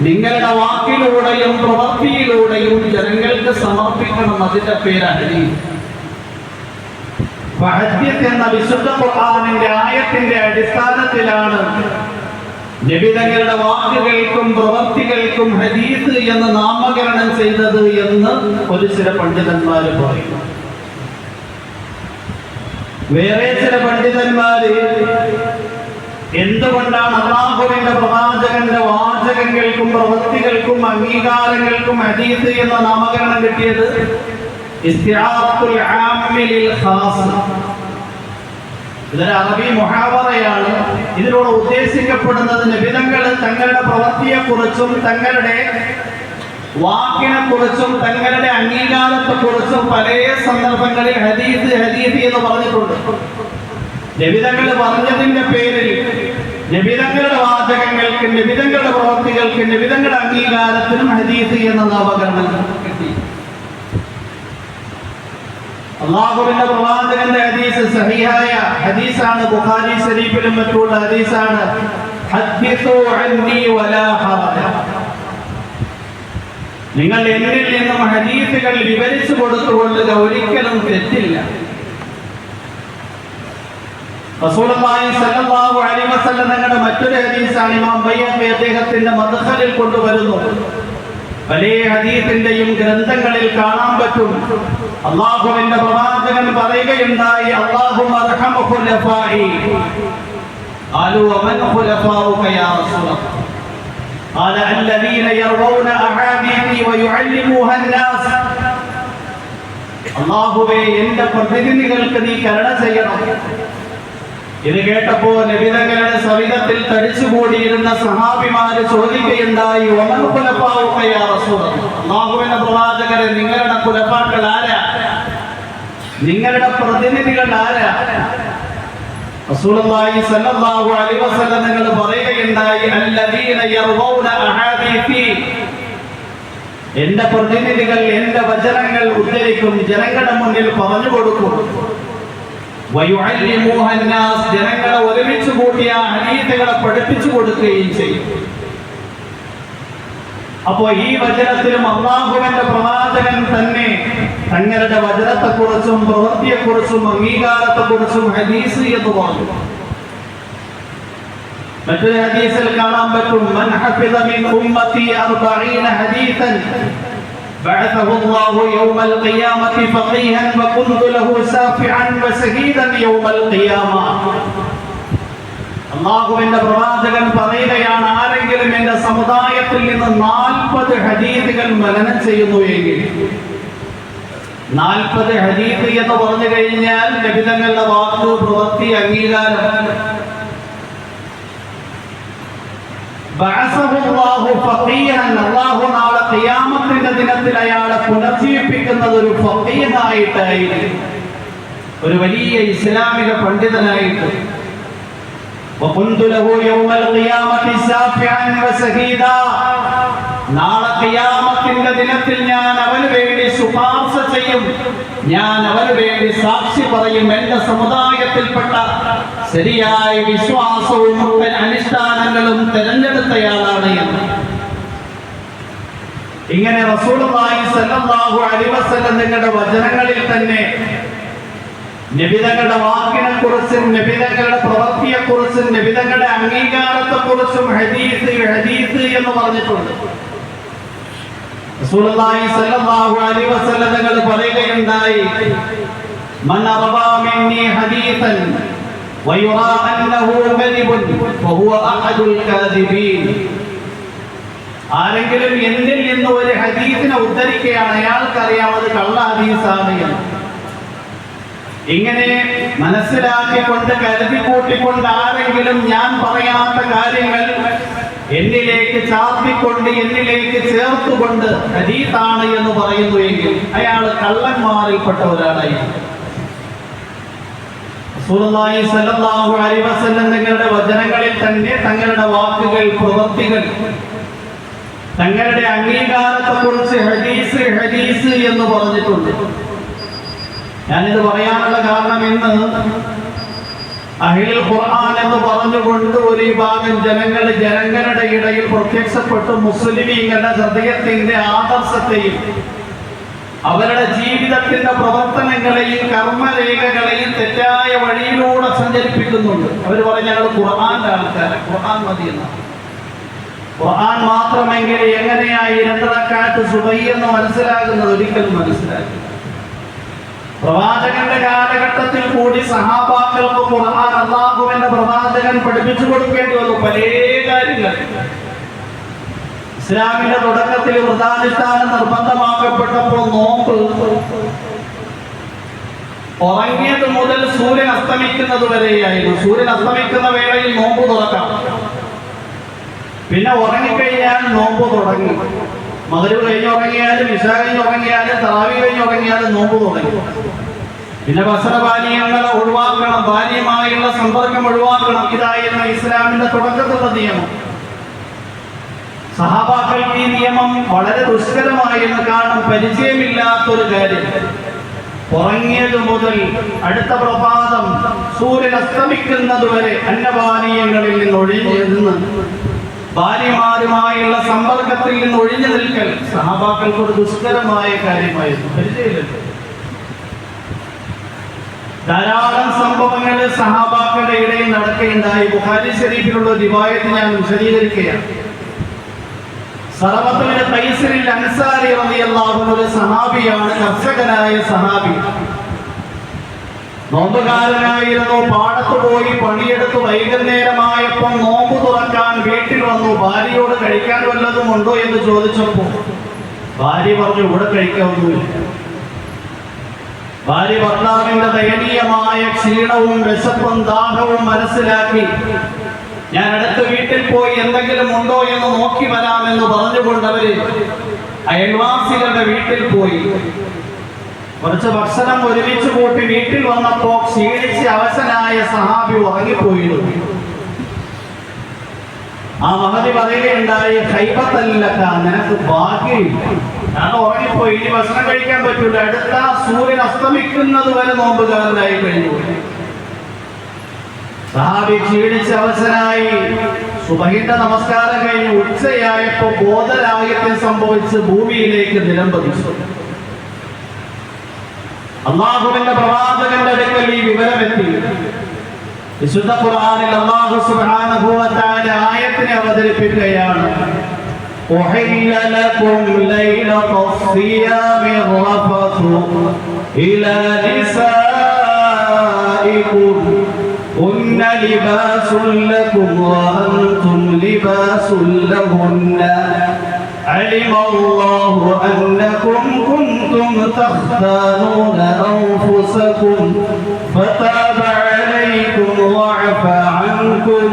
നിങ്ങളുടെ വാക്കിലൂടെയും പ്രവൃത്തിയിലൂടെയും ജനങ്ങൾക്ക് സമർപ്പിക്കണം. അതിന്റെ പേര് ഹദീസ്. ഹദീസ് എന്ന വിശുദ്ധ ഖുർആനിന്റെ ആയത്തിന്റെ അടിസ്ഥാനത്തിലാണ് നബി തങ്ങളുടെ വാക്കുകൾക്കും പ്രവൃത്തികൾക്കും ഹദീസ് എന്ന് നാമകരണം ചെയ്തത് എന്ന് ഒരു ചില പണ്ഡിതന്മാർ പറയുന്നു. വേറെ ചില പണ്ഡിതന്മാര് എന്തുകൊണ്ടാണ് അല്ലാഹുവിന്റെ പ്രവാചകന്റെ വാചകങ്ങൾക്കും പ്രവൃത്തികൾക്കും അംഗീകാരങ്ങൾക്കും ഹദീസ് എന്ന നാമകരണം കിട്ടിയത്? ഇസ്തിആറത്തുൽ ആമ്മി ലിൽ ഖാസ്. ഇതൊരു അറബി മുഹാവറയാണ്. ഇതിലൂടെ ഉദ്ദേശിക്കപ്പെടുന്നത് നബിതങ്ങൾ തങ്ങളുടെ പ്രവൃത്തിയെക്കുറിച്ചും തങ്ങളുടെ വാക്കിനെക്കുറിച്ചും തങ്ങളുടെ അംഗീകാരത്തെക്കുറിച്ചും പല സന്ദർഭങ്ങളിൽ ഹദീസ് ഹദീസ് എന്ന് പറഞ്ഞിട്ടുണ്ട്. നബിതങ്ങൾ പറഞ്ഞതിന്റെ പേരിൽ നബിതങ്ങളുടെ വാചകങ്ങൾക്ക്, നബിതങ്ങളുടെ പ്രവൃത്തികൾക്ക്, നബിതങ്ങളുടെ അംഗീകാരത്തിനും ഹദീസ് എന്ന നാമകരണം കിട്ടി. അല്ലാഹുവിന്റെ പ്രവാചകന്റെ ഹദീസ് സഹിഹായ ഹദീസാണ്. ബുഖാരി ശരീഫിലും മറ്റുള്ള ഹദീസാണ്. ഹദ്ദിസു അന്നി വലാ ഹറജ. നിങ്ങൾ എന്നിൽ നിന്നും ഹദീസുകൾ വിവരിച്ചു കൊടുത്തുകൊള്ളുക, ഒരിക്കലും തെറ്റില്ല. റസൂലുള്ളാഹി സ്വല്ലല്ലാഹു അലൈഹി വസല്ലം തങ്ങളുടെ മറ്റൊരു ഹദീസാണ് ഇമാം ബൈഹഖി അദ്ദേഹത്തിന്റെ മദ്ഖലിൽ കൊണ്ടുവരുന്നു. പല ഹദീസിന്റെയും ഗ്രന്ഥങ്ങളിൽ കാണാൻ പറ്റും. അല്ലാഹുവിന്റെ പ്രവാചകൻ പറയുകയുണ്ടായി, അല്ലാഹുമ്മ അർഹമു ഖുലഫാഇ. ഖാലു വമൻ ഖുലഫാഉക യാ റസൂലല്ലാഹ്? ഖാല അല്ലദീന യർവൂന അഹാദീഥി വയുഅല്ലിമുഹാ അന്നാസ്. അല്ലാഹുവേ, എന്റെ പ്രതിനിധികൾക്ക് നീ കരുണ ചെയ്യണം. ഇത് കേട്ടപ്പോ നബിതങ്ങളുടെ സവിധത്തിൽ തടിച്ചുകൂടിയിരുന്ന സഹാബിമാര് ചോദിക്കുകയുണ്ടായി, വമൻ ഖുലഫാഉക യാ റസൂലല്ലാഹ്? അല്ലാഹുവിന്റെ പ്രവാചകരെ, നിങ്ങളുടെ ഖുലഫാക്കൾ ആരാ? നിങ്ങളുടെ പ്രതിനിധികൾ ആരാ? റസൂലുള്ളാഹി സ്വല്ലല്ലാഹു അലൈഹി വസല്ലം നിങ്ങൾ പറയുകയുണ്ടായി, അല്ലദീന യർവൂന അഹാദീഥി. എന്റെ പ്രതിനിധികൾ എന്റെ വചനങ്ങൾ ഉദ്ധരിക്കും, ജനങ്ങളുടെ മുന്നിൽ പറഞ്ഞു കൊടുക്കും. വയുഅല്ലിമുഹാ അന്നാസ്. ജനങ്ങളെ ഒരുമിച്ച് കൂട്ടിയ ഹദീസുകളെ പഠിപ്പിച്ചു കൊടുക്കുകയും ചെയ്യും. അപ്പോ ഈ വചനത്തിലും അല്ലാഹുവിന്റെ പ്രവാചകൻ തന്നെ തങ്ങളുടെ വചനത്തെക്കുറിച്ചും പ്രവൃത്തിയെക്കുറിച്ചും അംഗീകാരത്തെക്കുറിച്ചും ഹദീസ് എന്ന് പറഞ്ഞു. മറ്റൊരു ഹദീസിൽ കാണാൻ പറ്റും, മൻ ഹഫിദ മിൻ ഉമ്മത്തി 40 ഹദീസൻ بعثه الله يوم القيامة فقيها وكنت له شافعا وشهيدا يوم القيامة. അല്ലാഹുവിന്റെ പ്രവാചകൻ പറയുകയാണ്, ആരെങ്കിലും എന്റെ സമുദായത്തിൽ നിന്ന് 40 ഹദീസുകൾ മനനം ചെയ്യുന്നു എങ്കിൽ, 40 ഹദീസ് എന്ന് പറഞ്ഞു കഴിഞ്ഞാൽ നബിതങ്ങളുടെ വാക്ക്, പ്രവൃത്തി, അംഗീകാരം. അല്ലാഹു നാളെ ഖിയാമത്തിന്റെ ദിനത്തിൽ അയാളെ പുനർജീവിപ്പിക്കുന്നത് ഒരു ഫഖീഹായിട്ടായിരിക്കും, ഒരു വലിയ ഇസ്ലാമിക പണ്ഡിതനായിട്ട്. നാളെ ഖിയാമത്തിന്റെ ദിനത്തിൽ ഞാൻ അവന് വേണ്ടി ശുപാർശ ചെയ്യും, ഞാൻ അവന് വേണ്ടി സാക്ഷി പറയും. എന്റെ സമുദായത്തിൽപ്പെട്ട ശരിയായ വിശ്വാസവും അനുഷ്ഠാനങ്ങളും തിരഞ്ഞെടുത്തയാളാണ് എന്ന്. ഇങ്ങനെ റസൂലുള്ളാഹി സ്വല്ലല്ലാഹു അലൈഹി വസല്ലം നിങ്ങളുടെ വചനങ്ങളിൽ തന്നെ നബിതങ്ങളുടെ വാക്കിനെക്കുറിച്ചും നബിതങ്ങളുടെ പ്രവൃത്തിയെക്കുറിച്ചും നബിതങ്ങളുടെ അംഗീകാരത്തെക്കുറിച്ചും ഹദീസ് ഹദീസ് എന്ന് പറഞ്ഞിട്ടുണ്ട്. റസൂലുള്ളാഹി സ്വല്ലല്ലാഹു അലൈഹി വസല്ലം തങ്ങൾ പറയുകയുണ്ടായി, മൻ അർബാ മിന്നി ഹദീസൻ വയുറാ അന്നഹു കദിബുൻ ഫഹുവ അഹദുൽ കാദിബീൻ. ആരെങ്കിലും എന്നിൽ നിന്ന് ഒരു ഹദീസിനെ ഉദ്ധരിക്കുകയാണ്, അയാൾക്കറിയാം അത് കള്ള ഹദീസാണ് എന്ന്. ഇങ്ങനെ മനസ്സിലാക്കിക്കൊണ്ട് കരുതി കൂട്ടിക്കൊണ്ട് ആരെങ്കിലും ഞാൻ പറയാത്ത കാര്യങ്ങൾ എന്നിലേക്ക് ചാർത്തിക്കൊണ്ട് എന്നിലേക്ക് ചേർത്തുകൊണ്ട് ഹദീസാണ് എന്ന് പറയുന്നു എങ്കിൽ അയാൾ കള്ളന്മാരിൽപ്പെട്ട ഒരാളായി. റസൂലുള്ളാഹി സ്വല്ലല്ലാഹു അലൈഹി വസല്ലം തങ്ങളുടെ വചനങ്ങളിൽ തന്നെ തങ്ങളുടെ വാക്കുകൾ, പ്രവൃത്തികൾ, തങ്ങളുടെ അംഗീകാരത്തെക്കുറിച്ച് ഹദീസ് ഹദീസ് എന്ന് പറഞ്ഞിട്ടുണ്ട്. ഞാനിത് പറയാനുള്ള കാരണം ഇന്ന് അഹ്ലുൽ ഖുർആൻ എന്ന് പറഞ്ഞുകൊണ്ട് ഒരു വിഭാഗം ജനങ്ങളുടെ ഇടയിൽ പ്രത്യക്ഷപ്പെട്ട് മുസ്ലിമീങ്ങളുടെ ഹൃദയത്തിന്റെ ആദർശത്തെയും അവരുടെ ജീവിതത്തിന്റെ പ്രവർത്തനങ്ങളെയും കർമ്മരേഖകളെയും തെറ്റായ വഴിയിലൂടെ സഞ്ചരിപ്പിക്കുന്നുണ്ട്. അവർ പറഞ്ഞ ഞങ്ങൾ ഖുർആന്റെ ആൾക്കാരെ, ഖുർആൻ മതി എന്നാണ്. ഖുർആൻ മാത്രമെങ്കിൽ എങ്ങനെയായി 2 റക്അത്ത് സുബഹി എന്ന് മനസ്സിലാകുന്നത് ഒരിക്കലും മനസ്സിലാക്കി. പ്രവാചകന്റെ കാലഘട്ടത്തിൽ കൂടി സഹാബാക്കൾക്ക് ഖുർആൻ അല്ലാഹുവിന്റെ പ്രവാചകൻ പഠിപ്പിച്ചു കൊടുക്കേണ്ടി വന്നു പല കാര്യങ്ങൾ. ഇസ്ലാമിന്റെ തുടക്കത്തിൽ വ്രതാനുഷ്ഠാനം നിർബന്ധമാക്കപ്പെട്ടപ്പോൾ നോമ്പ് ഉറങ്ങിയത് മുതൽ സൂര്യൻ അസ്തമിക്കുന്നത് വരെയായിരുന്നു. സൂര്യൻ അസ്തമിക്കുന്ന വേളയിൽ നോമ്പ് തുറക്കാം. പിന്നെ ഉറങ്ങിക്കഴിഞ്ഞാൽ നോമ്പ് തുടങ്ങി. മഗ്‌രിബ് കഴിഞ്ഞുറങ്ങിയാലും ഇശാ കഴിഞ്ഞുറങ്ങിയാലും തറാവീഹ് കഴിഞ്ഞുറങ്ങിയാലും നോമ്പ് തുടങ്ങി. പിന്നെ ഭക്ഷണപാനീയങ്ങൾ ഒഴിവാക്കണം, ഭാര്യയുമായുള്ള സമ്പർക്കം ഒഴിവാക്കണം. ഇതായിരുന്നു ഇസ്ലാമിന്റെ തുടക്കത്തിലുള്ള നിയമം. സഹാബാക്കൾക്ക് ഈ നിയമം വളരെ ദുഷ്കരമായിരുന്നു. കാരണം പരിചയമില്ലാത്തൊരു കാര്യം. ഉറങ്ങിയത് മുതൽ അടുത്ത പ്രഭാതം സൂര്യൻ അസ്തമിക്കുന്നത് വരെ അന്നപാനീയങ്ങളിൽ നിന്ന് ഒഴിഞ്ഞിരുന്ന് ഭാര്യമാരുമായുള്ള സമ്പർക്കത്തിൽ നിന്ന് ഒഴിഞ്ഞു നിൽക്കൽ സഹാബാക്കൾക്ക് ഒരു ദുഷ്കരമായ കാര്യമായിരുന്നു. പരിചയമില്ലല്ലോ. ധാരാളം സംഭവങ്ങൾ സഹാബാക്കളുടെ ഇടയിൽ നടക്കുകയുണ്ടായി. ബുഖാരി ശരീഫിലുള്ള റിവായത്ത് ഞാൻ വിശദീകരിക്കുകയാണ്. സറവത്ത് ബിൻ ഖൈസിൽ അൻസാരി റളിയല്ലാഹു അൻഹു ഒരു സഹാബിയാണ്, കർഷകനായ സഹാബി. നോമ്പുകാരനായിരുന്നു. പാടത്ത് പോയി പണിയെടുത്ത് വൈകുന്നേരമായപ്പോൾ നോമ്പ് തുറക്കാൻ വീട്ടിൽ വന്നു. ഭാര്യയോട് കഴിക്കാൻ വല്ലതും ഉണ്ടോ എന്ന് ചോദിച്ചപ്പോൾ ഭാര്യ പറഞ്ഞു ഇവിടെ കഴിക്കാവുന്നില്ല. ഭാര്യ ഭർത്താവിന്റെ ദയനീയമായ ക്ഷീണവും വിശപ്പും ദാഹവും മനസ്സിലാക്കി ഞാൻ അടുത്ത വീട്ടിൽ പോയി എന്തെങ്കിലും ഉണ്ടോ എന്ന് നോക്കി വരാമെന്ന് പറഞ്ഞുകൊണ്ട് അവര് അയൽവാസികളുടെ വീട്ടിൽ പോയി. കുറച്ച് ഭക്ഷണം ഒരുമിച്ച് കൂട്ടി വീട്ടിൽ വന്നപ്പോ ക്ഷീണിച്ച് അവശനായ സഹാബി ഉറങ്ങിപ്പോയിരുന്നു. ആ മഹദി പറയുകയുണ്ടായി, ഖൈബത്തല്ലക, നിനക്ക് ഭാഗ്യമില്ല. ഞാൻ ഉറങ്ങിപ്പോയി, ഇനി ഭക്ഷണം കഴിക്കാൻ പറ്റൂല. അടുത്ത സൂര്യൻ അസ്തമിക്കുന്നത് വരെ നോമ്പുകാരനായി കഴിഞ്ഞു. സഹാബി ക്ഷീണിച്ച് അവശനായി. സുബഹിന്റെ നമസ്കാരം കഴിഞ്ഞ് ഉച്ചയായപ്പോ ബോധരാഹിത്യം സംഭവിച്ച് ഭൂമിയിലേക്ക് നിലംപതിച്ചു. അല്ലാഹുവിന്റെ പ്രവാചകന്റെ അടുക്കൽ ഈ വിവരമെത്തി. വിശുദ്ധ ഖുർആനിൽ അല്ലാഹു സുബ്ഹാനഹു വ തആല ആയത്തിനെ അവതരിപ്പിക്കുകയാണ്. ഉഹില്ല ലക്കും ലൈലത്തുസ്സിയാമി റഫതു ഇലാ നിസാഇകും ഹുന്ന ലിബാസുൻ ലക്കും വ അൻതും ലിബാസുൻ ലഹുന്ന علم الله أنكم كنتم تختانون أنفسكم فتاب عليكم وعفى عنكم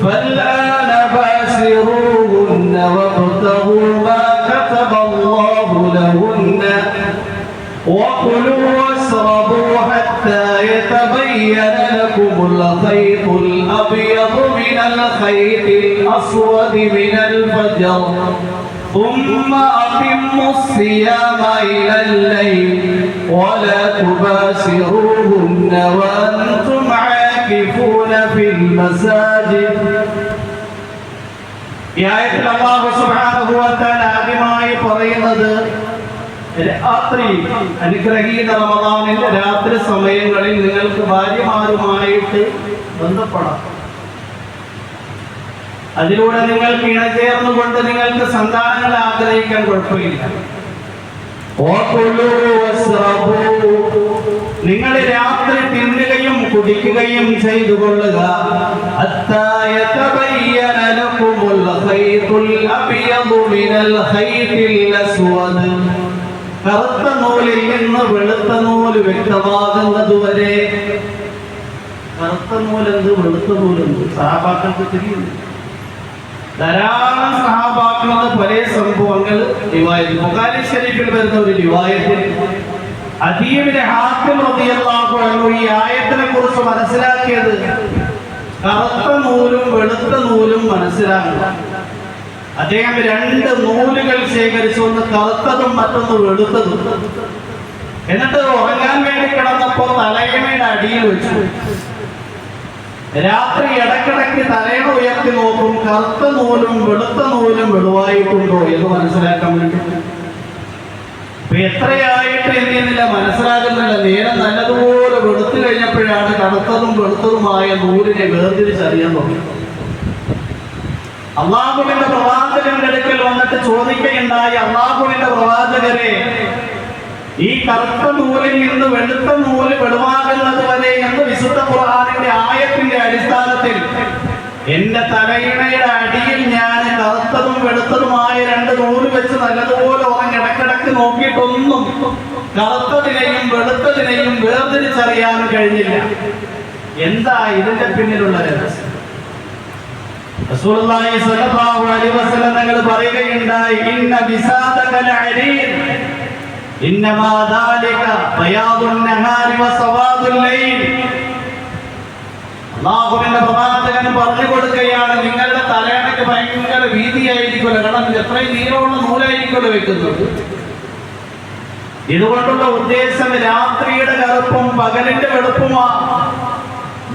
فالآن باشروهن وابتغوا ما كتب الله لهن وكلوا واشربوا حتى يتبين لكم الخيط الأبيض من الخيط الأسود من الفجر ثم أتموا الصيام إلى الليل ولا تباشروهن وأنتم عاكفون في المساجد. ഈ ആയത്തിൽ അല്ലാഹു സുബ്ഹാനഹു വ തആല ആദ്യമായി പറയുന്നത് രാത്രി, അനുഗ്രഹീത റമദാനിന്റെ രാത്രി സമയങ്ങളിൽ നിങ്ങൾക്ക് ഭാര്യമാരുമായിട്ട് ബന്ധപ്പെടാം. അതിലൂടെ നിങ്ങൾക്ക് ഇണചേർന്നുകൊണ്ട് നിങ്ങൾക്ക് സന്താനങ്ങൾ ആഗ്രഹിക്കാൻ കുഴപ്പമില്ല. നിങ്ങൾ രാത്രി തിന്നുകയും കുടിക്കുകയും ചെയ്തു കൊള്ളുക. കറുത്ത നൂലിൽ നിന്ന് വെളുത്ത നൂല് വ്യക്തമാകുന്നതുവരെ. കറുത്ത നൂലെന്ത് വെളുത്ത നൂലെന്ത് സഹാബാക്കൾക്ക് തിരിയുന്നു. ധാരാളം സഹാബാക്കളുടെ പല സംഭവങ്ങൾ ബുഖാരി ശരീഫിൽ വരുന്ന ഒരു റിവായത്തിൽ അദീബിനെ ഹാത്തിം റളിയല്ലാഹു അൻഹു ഈ ആയത്തിനെ കുറിച്ച് മനസ്സിലാക്കിയത് കറുത്ത നൂലും വെളുത്ത നൂലും മനസ്സിലാക്കുക. അദ്ദേഹം രണ്ട് നൂലുകൾ ശേഖരിച്ചു, ഒന്ന് കറുത്തതും മറ്റൊന്ന് വെളുത്തതും. എന്നിട്ട് ഉറങ്ങാൻ വേണ്ടി കിടന്നപ്പോൾ തലയണയുടെ അടിയിൽ വെച്ചു. രാത്രി ഇടക്കിടയ്ക്ക് തലയണ ഉയർത്തി നോക്കും, കറുത്ത നൂലും വെളുത്ത നൂലും വെളുവായിട്ടുണ്ടോ എന്ന് മനസ്സിലാക്കാൻ വേണ്ടി. എത്രയായിട്ട് എന്നില്ല മനസ്സിലാകുന്നില്ല. നേരം നല്ലതുപോലെ വെളുത്തു കഴിഞ്ഞപ്പോഴാണ് കറുത്തതും വെളുത്തതുമായ നൂലിനെ വേർതിരിച്ചറിയാൻ തുടങ്ങി. അള്ളാഹുവിന്റെ പ്രവാചകന്റെ അടുക്കൽ വന്നിട്ട് ചോദിക്കുകയുണ്ടായി, അള്ളാഹുവിന്റെ പ്രവാചകരെ, ഈ കറുത്ത നൂലിൽ നിന്ന് വെളുത്ത നൂല് വെളുവാകുന്നത് വരെ എന്ന് വിശുദ്ധ ഖുർആനിന്റെ ആയത്തിന്റെ അടിസ്ഥാനത്തിൽ എന്റെ തലയിണയുടെ അടിയിൽ ഞാൻ കറുത്തതും വെളുത്തതുമായ രണ്ട് നൂല് വെച്ച് നല്ലതുപോലെ ഇടക്കിടക്ക് നോക്കിയിട്ടൊന്നും കറുത്തതിനെയും വെളുത്തതിനെയും വേർതിരിച്ചറിയാൻ കഴിഞ്ഞില്ല. എന്താ ഇതിന്റെ പിന്നിലുള്ള രഹസ്യം? റസൂലുള്ളാഹി സ്വല്ലല്ലാഹു അലൈഹി വസല്ലം തങ്ങൾ പറയുകയുണ്ടായി, ഇന്ന ബിസാദകൽ അരീൻ ഇന്നമാ ദാലിക ബയാദുൻ നഹാരി വസവാദുൽ ലൈൽ. അല്ലാഹുവിന്റെ പ്രവാചകൻ പറഞ്ഞു കൊടുക്കുകയാണ്, നിങ്ങളുടെ തലയണയ്ക്ക് ഭയങ്കര വീതിയായിരിക്കുമല്ലോ, കാരണം എത്രയും നീളമുള്ള നൂലായിരിക്കുമല്ലോ വെക്കുന്നത്. ഇതുകൊണ്ടുള്ള ഉദ്ദേശം രാത്രിയുടെ കറുപ്പും പകലിന്റെ വെളുപ്പുമാണ്.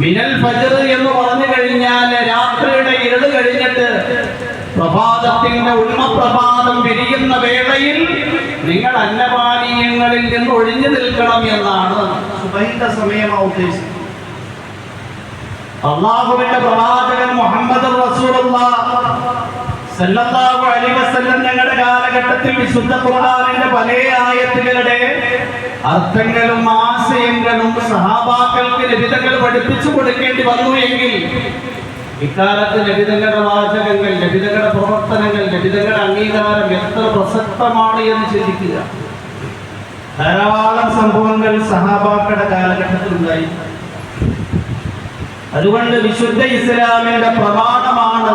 മിനൽ ഫജ്ർ എന്ന് പറഞ്ഞു കഴിഞ്ഞാൽ രാത്രിയുടെ ഇരുള് കഴിഞ്ഞിട്ട് പ്രഭാതത്തിന്റെ ഉണ്മപ്രഭാതം വിരിയുന്ന വേളയിൽ നിങ്ങൾ അന്നപാനീയങ്ങളിൽ നിന്ന് ഒഴിഞ്ഞു നിൽക്കണം എന്നാണ് സുബഹിന്റെ സമയമാണ് ഉദ്ദേശിക്കുന്നത്. അല്ലാഹുവിന്റെ പ്രവാചകൻ മുഹമ്മദ് റസൂലുള്ളാഹി സല്ലല്ലാഹു അലൈഹി വസല്ലം ഞങ്ങളുടെ കാലഘട്ടത്തിൽ വിശുദ്ധ ഖുർആനിന്റെ പല ആയത്തുകളുടെ അർത്ഥങ്ങളും ആശയങ്ങളും സഹാബാക്കൾക്ക് നബിതങ്ങൾ പഠിപ്പിച്ചു കൊടുക്കേണ്ടി വന്നു എങ്കിൽ ഇക്കാലത്ത് നബിതങ്ങളുടെ വാചകങ്ങൾ, നബിതങ്ങളുടെ പ്രവർത്തനങ്ങൾ, നബിതങ്ങളുടെ അംഗീകാരം എത്ര പ്രസക്തമാണ് എന്ന് ചിന്തിക്കുക. ധാരാളം സംഭവങ്ങൾ സഹാബാക്കളുടെ കാലഘട്ടത്തിൽ ഉണ്ടായി. അതുകൊണ്ട് വിശുദ്ധ ഇസ്ലാമിന്റെ പ്രമാണമാണ്,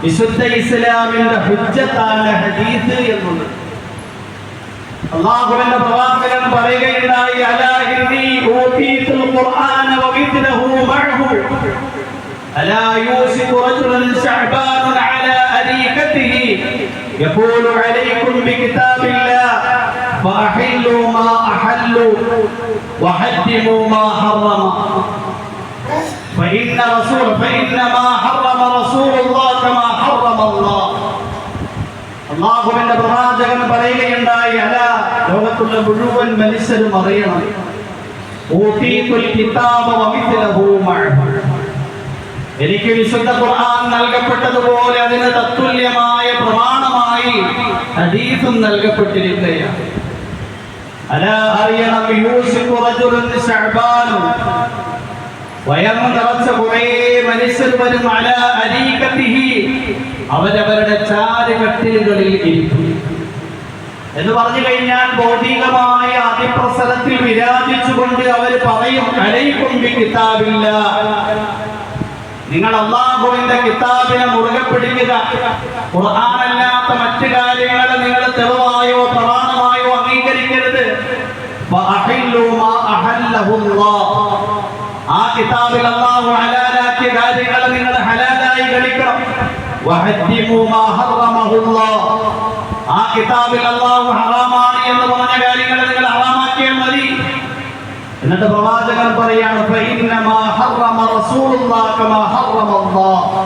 വിശുദ്ധ ഇസ്ലാമിന്റെ ഹുജ്ജത്താണ് ഹദീസ് എന്നുള്ളത്. അല്ലാഹുവിന്റെ പ്രവാചകൻ പറയുകയുണ്ടായി, അലാ ഇന്നി ഊതീതുൽ ഖുർആന വമിത്ലഹു മഅഹു അലാ യൂസികു റജുലുൻ ശഅബാനുൻ അലാ അരീകതിഹി യഖൂലു അലൈക്കും ബികിതാബില്ലാഹ് ഫഅഹില്ലു മാ അഹല്ലു വഹദ്ദിമു മാ ഹറമ فإنما حرم رسول الله كما حرم الله. അല്ലാഹുവിന്റെ പ്രവാചകൻ പറയുകയുണ്ടായി, അലാ ലോകത്തുള്ള മുഴുവൻ മനുഷ്യരും അറിയണം, ഊതീതുൽ കിതാബ വമിത്ലഹു മഅഹു, എനിക്ക് വിശുദ്ധ ഖുർആൻ നൽകപ്പെട്ടതുപോലെ അതിന് തത്തുല്യമായ പ്രമാണമായി ഹദീസും നൽകപ്പെട്ടിരിക്കുകയാണ്. അലാ അറിയണം, യൂസികു റജുലുൻ ശഅബാനു, വയം നിറച്ച കുറേ മനുഷ്യർ വരും, അലാ അരീകതിഹി, അവരവരുടെ ചാരുകട്ടിലുകളിൽ ഇരിക്കും എന്ന് പറഞ്ഞു കഴിഞ്ഞാൽ ഭൗതികമായ അതിപ്രസരത്തിൽ വിരാജിച്ചുകൊണ്ട് അവർ പറയും, അലൈക്കും ബികിതാബില്ലാഹ്, നിങ്ങൾ അല്ലാഹുവിന്റെ കിതാബിനെ മുറുകെ പിടിക്കുക, ഖുർആനല്ലാത്ത മറ്റു കാര്യങ്ങളെ നിങ്ങൾ തെളിവായോ പ്രമാണമായോ അംഗീകരിക്കരുത്. ഫഅഹില്ലു മാ അഹല്ലഹുല്ലാഹ്, ആ കിതാബിൽ അല്ലാഹു ഹലാലാക്കിയ കാര്യങ്ങളെ നിങ്ങൾ ഹലാലായി ഗണിക്കണം. വഹദ്ദിമു മാ ഹറമഹുല്ലാഹ്, ആ കിതാബിൽ അല്ലാഹു ഹറാമാണ് എന്ന് പറഞ്ഞ കാര്യങ്ങളെ നിങ്ങൾ ഹറാമാക്കിയാൽ മതി. എന്നിട്ട് പ്രവാചകൻ പറയാണ്, ഫഇന്നമാ ഹറമ റസൂലുള്ളാഹി കമാ ഹറമല്ലാഹ്,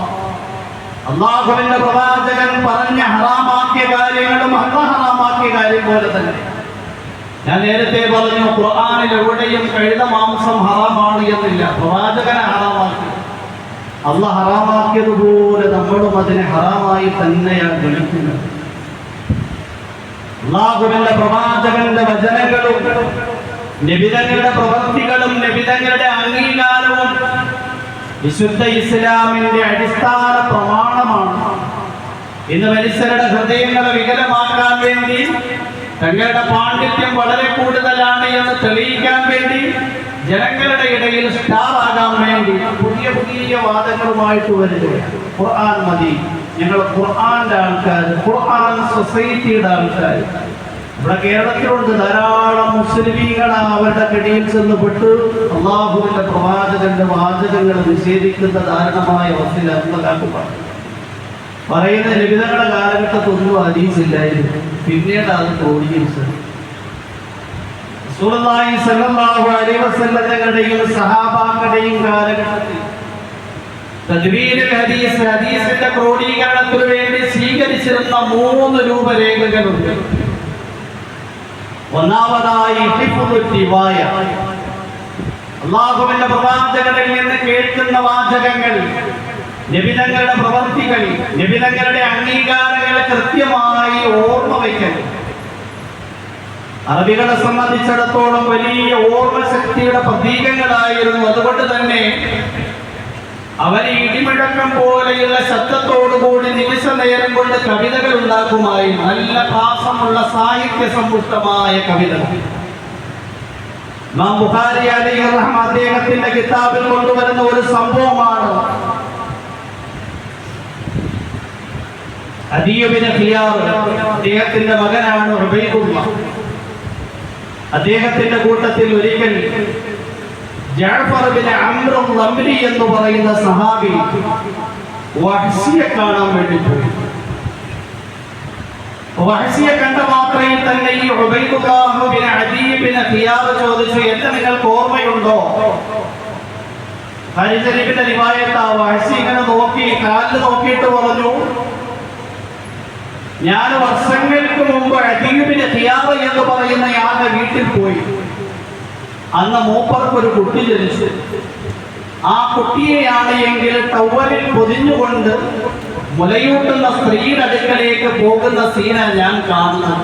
അല്ലാഹുവിന്റെ പ്രവാചകൻ പറഞ്ഞ ഹറാമാക്കിയ കാര്യങ്ങളും അല്ലാഹു ഹറാമാക്കിയ കാര്യം പോലെ തന്നെ. ഞാൻ നേരത്തെ പറഞ്ഞു, ഖുർആനിൽ എവിടെയും കഴുത മാംസം ഹറാമാണ് എന്നില്ല, പ്രവാചകനെ ഹറാമാക്കി. അല്ലാഹു ഹറാമാക്കിയതുപോലെ നമ്മളും അതിനെ ഹറാമായി തന്നെയാണ് ഗണിക്കുന്നത്. അല്ലാഹുവിന്റെ പ്രവാചകന്റെ വചനങ്ങളും നബിതങ്ങളുടെ പ്രവൃത്തികളും നബിതങ്ങളുടെ അംഗീകാരവും വിശുദ്ധ ഇസ്ലാമിന്റെ അടിസ്ഥാന പ്രമാണമാണ്. ഇന്ന് മനുഷ്യരുടെ ഹൃദയങ്ങളെ വികലമാക്കാൻ വേണ്ടി തങ്ങളുടെ പാണ്ഡിത്യം വളരെ കൂടുതലാണ് എന്ന് തെളിയിക്കാൻ വേണ്ടി ജനങ്ങളുടെ ഇടയിൽ സ്റ്റാർ ആകാൻ വേണ്ടി പുതിയ പുതിയ വാദങ്ങളുമായിട്ട് വരികയാണ്. ഖുർആൻ മതി, ഞങ്ങൾ ഖുർആന്റെ ആൾക്കാർ, ഖുർആൻ സൊസൈറ്റിയുടെ ആൾക്കാർ. ഇവിടെ കേരളത്തിലുണ്ട് ധാരാളം മുസ്ലിമീങ്ങൾ അവരുടെ കടിയിൽ ചെന്നപ്പെട്ട് അള്ളാഹുവിന്റെ പ്രവാചകന്റെ വാചകങ്ങൾ നിഷേധിക്കുന്ന ദാരുണമായ അവസ്ഥയിലാക്കുക. പറയുന്ന ലളിതങ്ങളുടെ കാലഘട്ടത്തൊന്നും ഹദീസില്ലായിരുന്നു, പിന്നീട് അത് ക്രോഡീകരിച്ചത്. റസൂലുള്ളാഹി സ്വല്ലല്ലാഹു അലൈഹി വസല്ലമയുടെയും സഹാബാക്കളുടെയും കാലഘട്ടത്തിൽ തദ്വീനുൽ ഹദീസ്, ഹദീസിന്റെ ക്രോഡീകരണത്തിന് വേണ്ടി സ്വീകരിച്ചിരുന്ന 3 രൂപരേഖകളുണ്ട്. ഒന്നാമതായി ഹിഫ്ദുൽ റിവായ, അല്ലാഹുവിന്റെ പ്രവാചകനിൽ നിന്ന് കേൾക്കുന്ന വാചകങ്ങൾ, നബിതങ്ങളുടെ പ്രവർത്തികൾ, നബിതങ്ങളുടെ അംഗീകാരങ്ങൾ കൃത്യമായി ഓർമ്മ വയ്ക്കൽ. അറബികളെ സംബന്ധിച്ചിടത്തോളം വലിയ ഓർമ്മശക്തിയുടെ പ്രതീകങ്ങളായിരുന്നു. അതുകൊണ്ട് തന്നെ അവർ ഇടിമുഴക്കം പോലെയുള്ള ശബ്ദത്തോടുകൂടി നിമിഷ നേരം കൊണ്ട് കവിതകൾ ഉണ്ടാക്കുമായി. നല്ല പ്രാസമുള്ള സാഹിത്യ സമ്പുഷ്ടമായ കവിതകൾ. ഇമാം ബുഖാരി അലൈഹി റഹ്മ അദ്ദേഹത്തിന്റെ കിതാബിൽ കൊണ്ടുവരുന്ന ഒരു സംഭവമാണ് അദീ ഇബ്നു ഖിയാർ, അദ്ദേഹത്തിന്റെ മകനാണ് ഉബൈദുള്ള. അദ്ദേഹത്തിന്റെ കൂട്ടത്തിൽ ഒരിക്കൽ ജഅഫർ ബിൻ അംർ അൽ-റംലി എന്ന് പറയുന്ന സഹാബി വഹ്ശിയെ കാണാൻ വേണ്ടി പോയി. വഹ്ശിയെ കണ്ട മാത്രയിൽ തന്നെ ഈ ഉബൈദുല്ലാഹ് ബിൻ അദീ ബിൻ ഖിയാർ ചോദിച്ചു, എന്നെ നിങ്ങൾക്ക് ഓർമ്മയുണ്ടോ? ഹരിജരിന്റെ റിവായത്ത് വഹ്ശി ഇങ്ങനെ നോക്കി, കാലിൽ നോക്കിയിട്ട് പറഞ്ഞു, ഞാൻ വർഷങ്ങൾക്ക് മുമ്പ് അദീ ബിൻ ഖിയാർ എന്ന് പറയുന്ന ആളുടെ വീട്ടിൽ പോയി. അന്ന് മൂപ്പർക്ക് ഒരു കുട്ടി ജനിച്ചു. ആ കുട്ടിയെയാണ് എങ്കിൽ ടവലിൽ പൊതിഞ്ഞുകൊണ്ട് മുലയൂട്ടുന്ന സ്ത്രീയുടെ അടുക്കലേക്ക് പോകുന്ന സീന ഞാൻ കാണുന്നത്.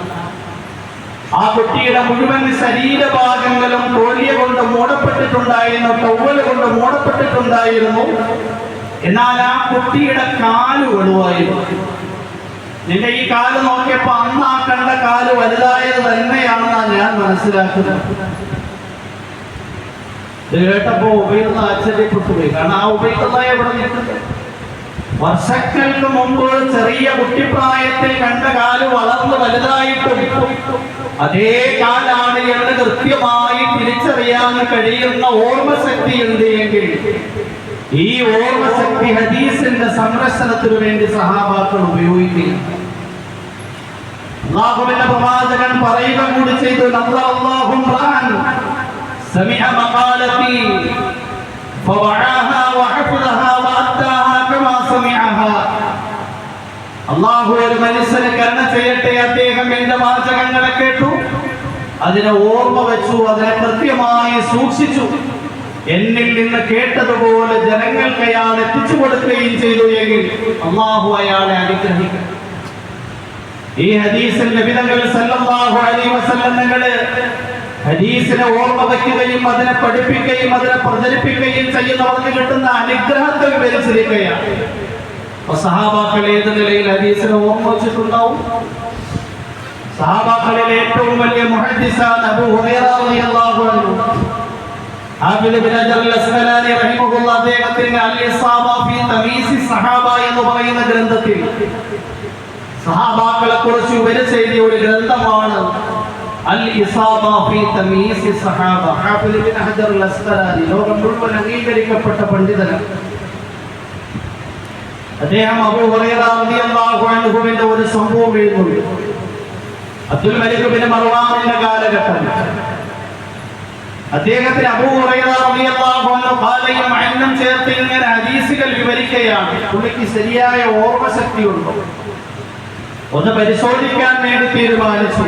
ആ കുട്ടിയുടെ മുഴുവൻ ശരീരഭാഗങ്ങളും തോലിയ കൊണ്ട് മൂടപ്പെട്ടിട്ടുണ്ടായിരുന്നു, ടവല് കൊണ്ട് മൂടപ്പെട്ടിട്ടുണ്ടായിരുന്നു. എന്നാൽ ആ കുട്ടിയുടെ കാല് വെളുവായിരുന്നു. നിന്റെ ഈ കാല് നോക്കിയപ്പോ അന്ന് ആ കണ്ട കാല് വലുതായത് തന്നെയാണെന്നാണ് ഞാൻ മനസ്സിലാക്കുന്നത്. ഇത് കേട്ടപ്പോ ഉബൈദുള്ള ആശ്ചര്യപ്പെട്ടു പോയി. കാരണം ആ ഉബൈദുള്ള എവിടെ നിൽക്കുന്നത്? വർഷങ്ങൾക്ക് മുമ്പ് ചെറിയ കുട്ടിപ്രായത്തിൽ കണ്ട കാല് വളർന്ന് വലുതായിട്ടും അതേ കാലാണ് എന്ന് കൃത്യമായി തിരിച്ചറിയാൻ കഴിയുന്ന ഓർമ്മശക്തി ഉണ്ട് എങ്കിൽ ഈ ഓർമ്മശക്തി ഹദീസിന്റെ സംരക്ഷണത്തിനു വേണ്ടി സഹാബാക്കൾ ഉപയോഗിക്കുകയും അല്ലാഹുവിന്റെ പ്രവാചകൻ പറയുക കൂടി ചെയ്തു, അല്ലാഹു ഖുർആൻ സമിഅ മഖാലതി ഫവഅഹാ വഹഫദഹാ വഅത്താഹാ കമാ സമിഅഹാ. അല്ലാഹു ഒരു മനുഷ്യനെ കരുണ ചെയ്യട്ടെ, അദ്ദേഹം എന്റെ വാചകങ്ങളെ കേട്ടു, അതിനെ ഓർമ്മ വെച്ചു, അതിനെ കൃത്യമായി സൂക്ഷിച്ചു, എന്നിൽ നിന്ന് കേട്ടതുപോലെ ജനങ്ങൾക്ക് അയാൾ എത്തിച്ചു കൊടുക്കുകയും ചെയ്തു എങ്കിൽ അല്ലാഹു അയാളെ അനുഗ്രഹിക്കും. ഈ ഹദീസിൽ നബി തങ്ങൾ സല്ലല്ലാഹു അലൈഹി വസല്ലം തങ്ങളെ ഹദീസിനെ ഓർമ്മ വയ്ക്കുകയും അതിനെ പഠിപ്പിക്കുകയും അതിനെ പ്രചരിപ്പിക്കുകയും ചെയ്യുന്നവർക്ക് കിട്ടുന്ന അനുഗ്രഹത്തെ വിവരിച്ചിരിക്കുകയാണ്. സഹാബാക്കൾ ഏത് നിലയിൽ ഹദീസിനെ ഓർമ്മ വെച്ചിട്ടുണ്ടാവും? സഹാബാക്കളിൽ ഏറ്റവും വലിയ മുഹദ്ദിസാണ് അബൂ ഹുറൈറ റളിയല്ലാഹു അൻഹു. ഹാഫിദ് ഇബ്നു ഹജർ അൽ-അസ്ഖലാനി റഹിമഹുല്ലാഹ് അദ്ദേഹത്തിന്റെ അൽ-ഇസാബ ഫീ തമീസ് സഹാബ എന്ന് പറയുന്ന ഗ്രന്ഥത്തിൽ സഹാബാക്കളെ കുറിച്ച് വിവരിച്ചെഴുതിയ ഒരു ഗ്രന്ഥമാണ് അൽ-ഇസാബ ഫീ തമീസ് സഹാബ. ഹാഫിദ് ഇബ്നു ഹജർ അൽ-അസ്ഖലാനി ലോകം മുഴുവൻ അംഗീകരിക്കപ്പെട്ട പണ്ഡിതനാണ്. അദ്ദേഹം അബൂ ഹുറൈറ റളിയല്ലാഹു അൻഹുവിന്റെ ഒരു സംഭവം എഴുതുന്നു. അബ്ദുൽ മലിക് ബിൻ മർവാനിന്റെ കാലഘട്ടം അദ്ദേഹത്തിന് അബൂ ഹുറൈറ റളിയല്ലാഹു അൻഹു ഖാലയും അന്നം ചേർത്ത് ഇങ്ങനെ ഹദീസുകൾ വിവരിക്കുകയാണ്. പുള്ളിക്ക് ശരിയായ ഓർമ്മശക്തിയുണ്ടോ ഒന്ന് പരിശോധിക്കാൻ വേണ്ടി തീരുമാനിച്ചു.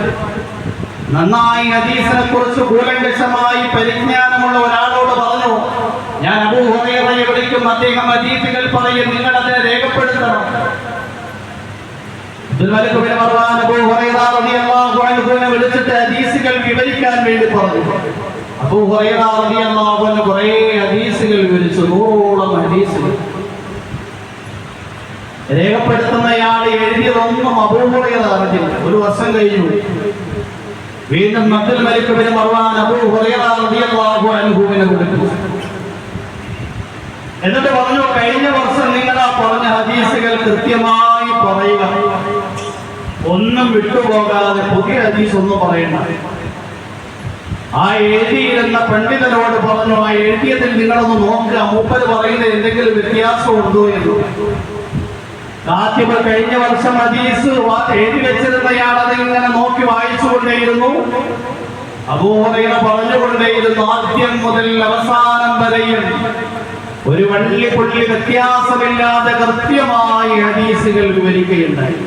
നന്നായി ഹദീസിനെ കുറിച്ച് കൂലങ്കഷമായി പരിജ്ഞാനമുള്ള ഒരാളോട് പറഞ്ഞു, ഞാൻ അബൂ ഹുറൈറയെ വിളിക്കും, അദ്ദേഹം ഹദീസുകൾ പറയും, നിങ്ങൾ അതിനെ രേഖപ്പെടുത്തണം. Abdul Malik bin Marwan Abu Hurairah റളിയല്ലാഹു അൻഹുവിനെ വിളിച്ചിട്ട് ഹദീസുകൾ വിവരിക്കാൻ വേണ്ടി പറഞ്ഞു. അബൂ ഹുറൈറ റളിയല്ലാഹു അൻഹു കുറേ ഹദീസുകൾ വിവരിച്ചു, 100ഓളം ഹദീസുകൾ. രേഖപ്പെടുത്തുന്നയാൾ എഴുതിയതൊന്നും അബൂ ഹുറൈറ അറിഞ്ഞില്ല. ഒരു വർഷം കഴിഞ്ഞു വീണ്ടും Abdul Malik bin Marwan Abu Hurairah റളിയല്ലാഹു അൻഹുവിനെ വിളിച്ചു. എന്നിട്ട് പറഞ്ഞു, കഴിഞ്ഞ വർഷം നിങ്ങൾ ആ പറഞ്ഞ ഹദീസുകൾ കൃത്യമായി പറയുക, ഒന്നും വിട്ടുപോകാതെ പുതിയ ഹദീസ് ഒന്നും പറയണ്ട. ആ എഴുതിയിരുന്ന പണ്ഡിതനോട് പറഞ്ഞു, ആ എഴുതിയതിൽ നിങ്ങളൊന്ന് നോക്കുക, മൂപ്പര് പറയുന്നത് എന്തെങ്കിലും വ്യത്യാസം ഉണ്ടോ എന്ന്. കാത്തിബ് കഴിഞ്ഞ വർഷം ഹദീസ് എഴുതി വെച്ചിരുന്നയാൾ അതിങ്ങനെ നോക്കി വായിച്ചുകൊണ്ടേയിരുന്നു. അബൂ ഹുറൈറ പറഞ്ഞുകൊണ്ടേയിരുന്നു, ആദ്യം മുതൽ അവസാനം വരെയും ഒരു വള്ളി പുള്ളി വ്യത്യാസമില്ലാതെ കൃത്യമായി ഹദീസുകൾ വിവരിക്കുകയുണ്ടായി.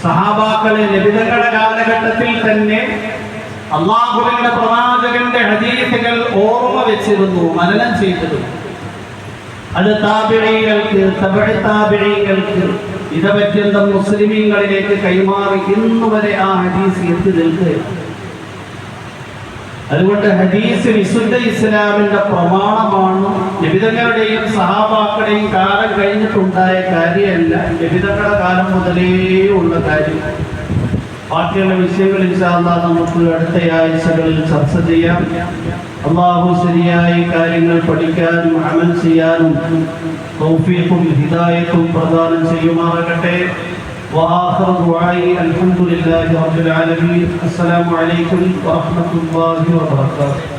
സഹാബാക്കളെ നബിതങ്ങളുടെ കാലഘട്ടത്തിൽ തന്നെ അല്ലാഹുവിന്റെ പ്രവാചകന്റെ ഹദീസുകൾ ഓർമ്മ വെച്ചിരുന്നു, മനനം ചെയ്തിരുന്നു. അത് താബിഈങ്ങൾക്ക്, തബഅ താബിഈങ്ങൾക്ക്, ഇതപര്യന്തം മുസ്ലിമീങ്ങളിലേക്ക് കൈമാറി ഇന്നുവരെ ആ ഹദീസ് എത്തി നിൽക്കുകയാണ്. അതുകൊണ്ട് ഹദീസ് വിശുദ്ധ ഇസ്ലാമിന്റെ പ്രമാണമാണ്. നബിതങ്ങളുടെയും സഹാബാക്കളുടെയും കാലം കഴിഞ്ഞിട്ടുണ്ടായ കാര്യമല്ല, നബിതങ്ങളുടെ കാലം മുതലേ ഉള്ള കാര്യം. ബാക്കിയുള്ള വിഷയങ്ങൾ ഇൻഷാ അല്ലാഹ് നമുക്ക് അടുത്ത ആഴ്ചകളിൽ ചർച്ച ചെയ്യാം. അല്ലാഹു ശരിയായ കാര്യങ്ങൾ പഠിക്കാനും അമൽ ചെയ്യാനും തൗഫീഖും ഹിദായത്തും പ്രദാനം ചെയ്യുമാറാകട്ടെ. وآخر دعائي الحمد لله رب العالمين. السلام عليكم ورحمة الله وبركاته.